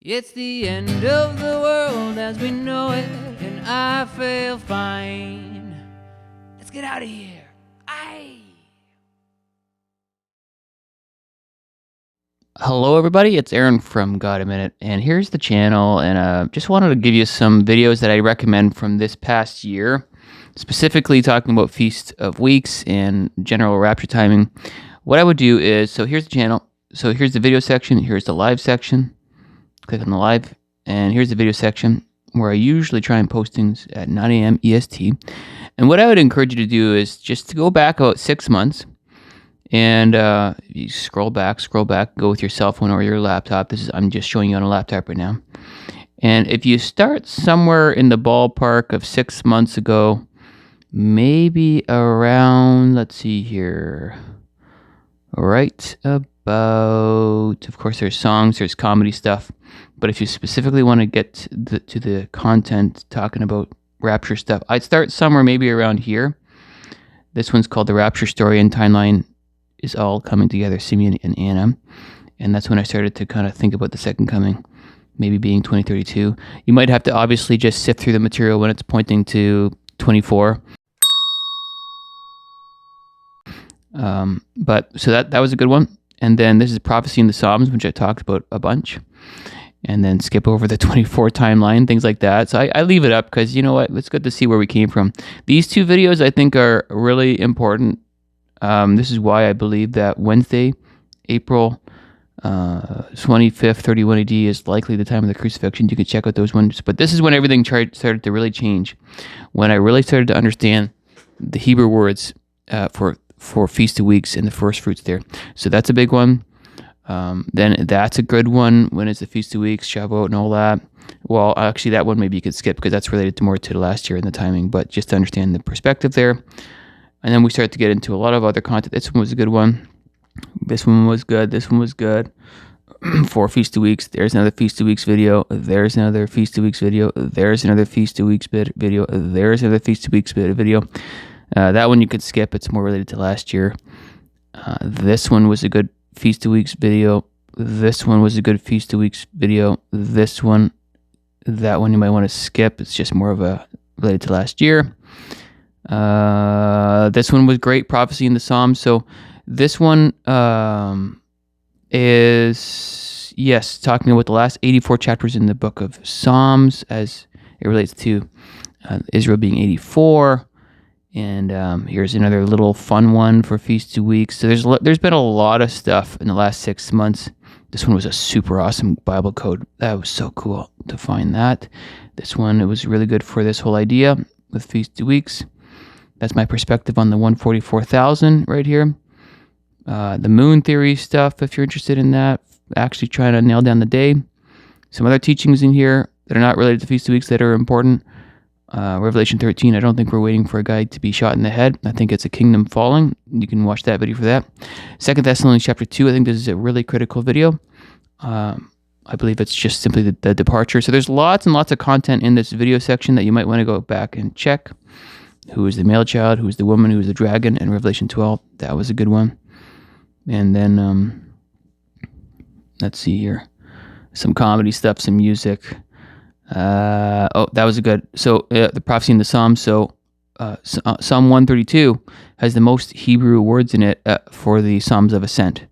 It's the end of the world as we know it, and I feel fine. Let's get out of here. Aye. Hello everybody, it's Aaron from God a Minute, and here's the channel, and just wanted to give you some videos that I recommend from this past year, specifically talking about Feast of Weeks and general rapture timing. What I would do is, so here's the channel, so here's the video section, here's the live section, click on the live, and here's the video section where I usually try and post things at 9 a.m. EST. And what I would encourage you to do is just to go back about 6 months, and you scroll back, go with your cell phone or your laptop. I'm just showing you on a laptop right now. And if you start somewhere in the ballpark of 6 months ago, maybe around, let's see here, right about, of course there's songs, there's comedy stuff, but if you specifically want to get to the content talking about Rapture stuff, I'd start somewhere maybe around here. This one's called The Rapture Story and Timeline is All Coming Together, Simeon and Anna. And that's when I started to kind of think about the second coming, maybe being 2032. You might have to obviously just sift through the material when it's pointing to 24. But so that was a good one. And then this is Prophecy in the Psalms, which I talked about a bunch. And then skip over the 24 timeline, things like that. So I leave it up because, you know what, it's good to see where we came from. These two videos I think are really important. This is why I believe that Wednesday, April 25th, 31 AD is likely the time of the crucifixion. You can check out those ones. But this is when everything started to really change. When I really started to understand the Hebrew words for Feast of Weeks and the first fruits there. So that's a big one. Then that's a good one when it's the Feast of Weeks, Shavuot and all that. Well, actually that one maybe you could skip because that's related to more to the last year and the timing, but just to understand the perspective there. And then we start to get into a lot of other content. This one was a good one. This one was good. This one was good. For Feast of Weeks, there's another Feast of Weeks video. There's another Feast of Weeks video. There's another Feast of Weeks video. There's another Feast of Weeks video. That one you could skip. It's more related to last year. This one was a good Feast of Weeks video. This one was a good Feast of Weeks video. This one, that one you might want to skip. It's just more of a related to last year. This one was great, Prophecy in the Psalms. So this one is, yes, talking about the last 84 chapters in the book of Psalms as it relates to Israel being 84. And here's another little fun one for Feast of Weeks. So there's been a lot of stuff in the last 6 months. This one was a super awesome Bible code. That was so cool to find that. This one, it was really good for this whole idea with Feast of Weeks. That's my perspective on the 144,000 right here. The moon theory stuff, if you're interested in that, actually trying to nail down the day. Some other teachings in here that are not related to Feast of Weeks that are important. Revelation 13, I don't think we're waiting for a guy to be shot in the head. I think it's a kingdom falling. You can watch that video for that. 2 Thessalonians chapter 2, I think this is a really critical video. I believe it's just simply the departure. So there's lots and lots of content in this video section that you might want to go back and check. Who is the male child? Who is the woman? Who is the dragon? And Revelation 12, that was a good one. And then, let's see here. Some comedy stuff, some music. That was a good. So the Prophecy in the Psalms. So Psalm 132 has the most Hebrew words in it for the Psalms of Ascent,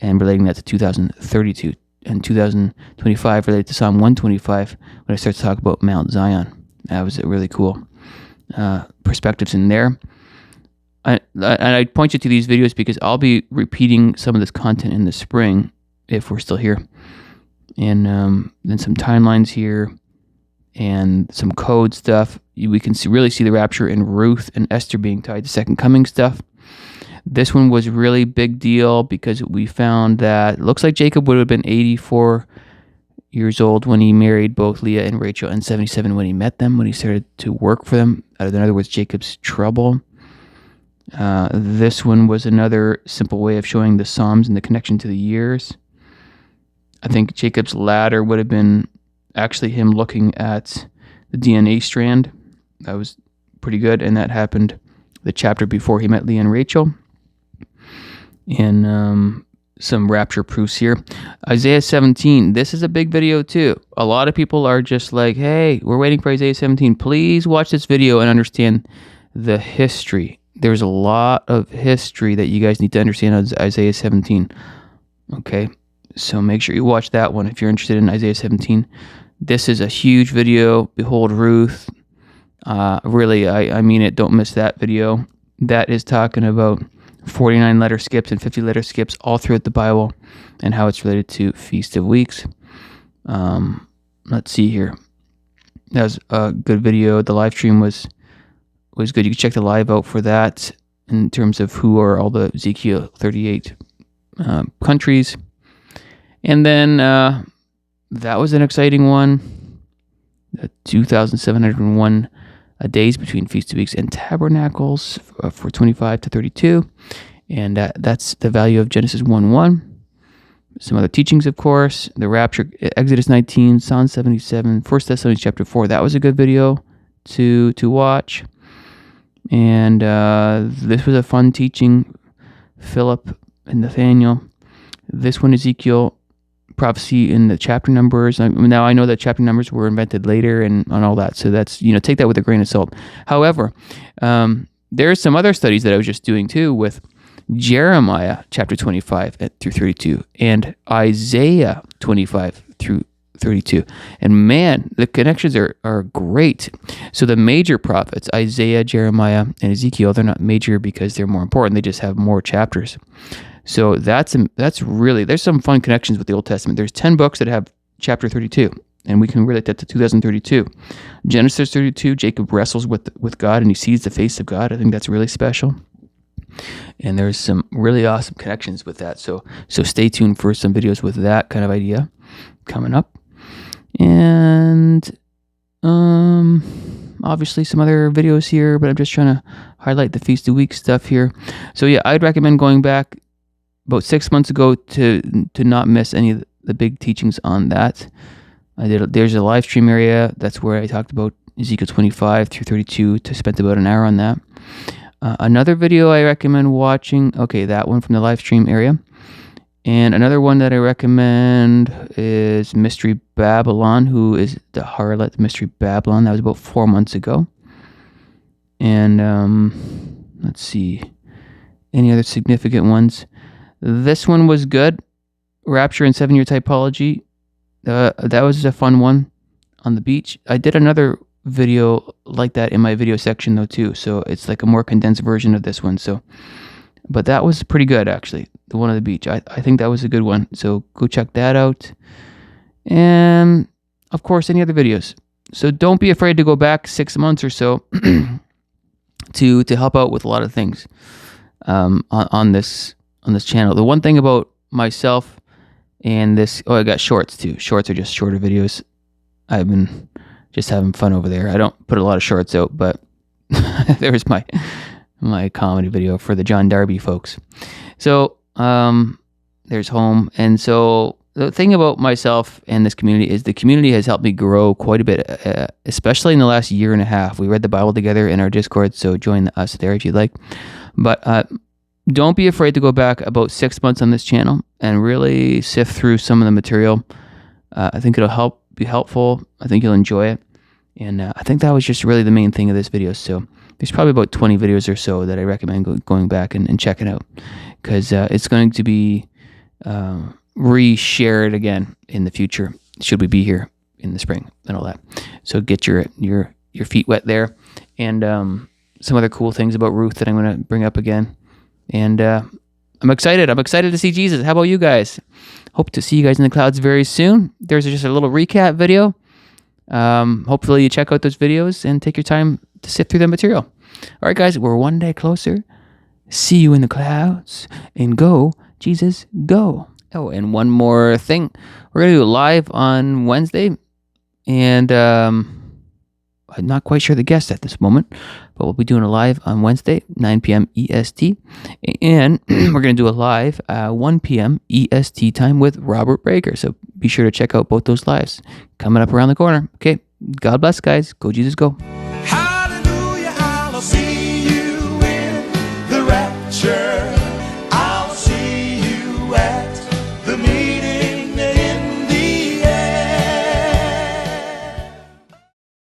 and relating that to 2032 and 2025 related to Psalm 125 when I start to talk about Mount Zion. That was really cool perspectives in there. And I point you to these videos because I'll be repeating some of this content in the spring if we're still here, and then some timelines here. And some code stuff. We can really see the rapture in Ruth and Esther being tied to second coming stuff. This one was really big deal because we found that it looks like Jacob would have been 84 years old when he married both Leah and Rachel, and 77 when he met them, when he started to work for them. In other words, Jacob's trouble. This one was another simple way of showing the Psalms and the connection to the years. I think Jacob's ladder would have been actually him looking at the DNA strand. That was pretty good, and that happened the chapter before he met Leah and Rachel. And some rapture proofs here. Isaiah 17. This is a big video too. A lot of people are just like, hey, we're waiting for Isaiah 17. Please watch this video and understand the history. There's a lot of history that you guys need to understand on Isaiah 17. Okay, so make sure you watch that one if you're interested in Isaiah 17. This is a huge video. Behold Ruth. Really, I mean it. Don't miss that video. That is talking about 49 letter skips and 50 letter skips all throughout the Bible and how it's related to Feast of Weeks. Let's see here. That was a good video. The live stream was good. You can check the live out for that in terms of who are all the Ezekiel 38 countries. And then that was an exciting one. 2,701 days between Feast of Weeks and Tabernacles for 25 to 32. And that's the value of Genesis 1:1. Some other teachings, of course. The Rapture, Exodus 19, Psalm 77, 1 Thessalonians chapter 4. That was a good video to watch. And this was a fun teaching. Philip and Nathaniel. This one, Ezekiel, prophecy in the chapter numbers. Now I know that chapter numbers were invented later and all that, so that's, take that with a grain of salt. However, there's some other studies that I was just doing too with Jeremiah chapter 25 through 32 and Isaiah 25 through 32. And man, the connections are great. So the major prophets, Isaiah, Jeremiah, and Ezekiel, they're not major because they're more important. They just have more chapters. So that's really, there's some fun connections with the Old Testament. There's 10 books that have chapter 32, and we can relate that to 2032. Genesis 32, Jacob wrestles with God and he sees the face of God. I think that's really special. And there's some really awesome connections with that. So stay tuned for some videos with that kind of idea coming up. And obviously some other videos here, but I'm just trying to highlight the Feast of Weeks stuff here. So yeah, I'd recommend going back about 6 months ago to not miss any of the big teachings on that. There's a live stream area. That's where I talked about Ezekiel 25 through 32 to spend about an hour on that. Another video I recommend watching, okay, that one from the live stream area. And another one that I recommend is Mystery Babylon, who is the harlot, Mystery Babylon. That was about 4 months ago. And let's see, any other significant ones? This one was good. Rapture and 7-year typology. That was a fun one on the beach. I did another video like that in my video section though too. So it's like a more condensed version of this one. But that was pretty good actually. The one on the beach. I think that was a good one. So go check that out. And of course, any other videos. So don't be afraid to go back 6 months or so to help out with a lot of things on this channel. The one thing about myself and this, I got shorts too. Shorts are just shorter videos. I've been just having fun over there. I don't put a lot of shorts out, but there's my comedy video for the John Darby folks. So there's home. And so the thing about myself and this community is the community has helped me grow quite a bit, especially in the last year and a half. We read the Bible together in our Discord, so join us there if you'd like. But don't be afraid to go back about 6 months on this channel and really sift through some of the material. I think it'll be helpful. I think you'll enjoy it. And I think that was just really the main thing of this video. So there's probably about 20 videos or so that I recommend going back and checking out, because it's going to be re-shared again in the future, should we be here in the spring and all that. So get your feet wet there. And some other cool things about Ruth that I'm going to bring up again. And I'm excited. I'm excited to see Jesus. How about you guys? Hope to see you guys in the clouds very soon. There's just a little recap video. Hopefully you check out those videos and take your time to sift through the material. All right, guys, we're one day closer. See you in the clouds, and go, Jesus, go. Oh, and one more thing. We're going to do a live on Wednesday, and I'm not quite sure the guest at this moment, but we'll be doing a live on Wednesday, 9 p.m. EST, and we're going to do a live 1 p.m. EST time with Robert Breaker. So be sure to check out both those lives coming up around the corner. Okay, God bless, guys. Go, Jesus, go.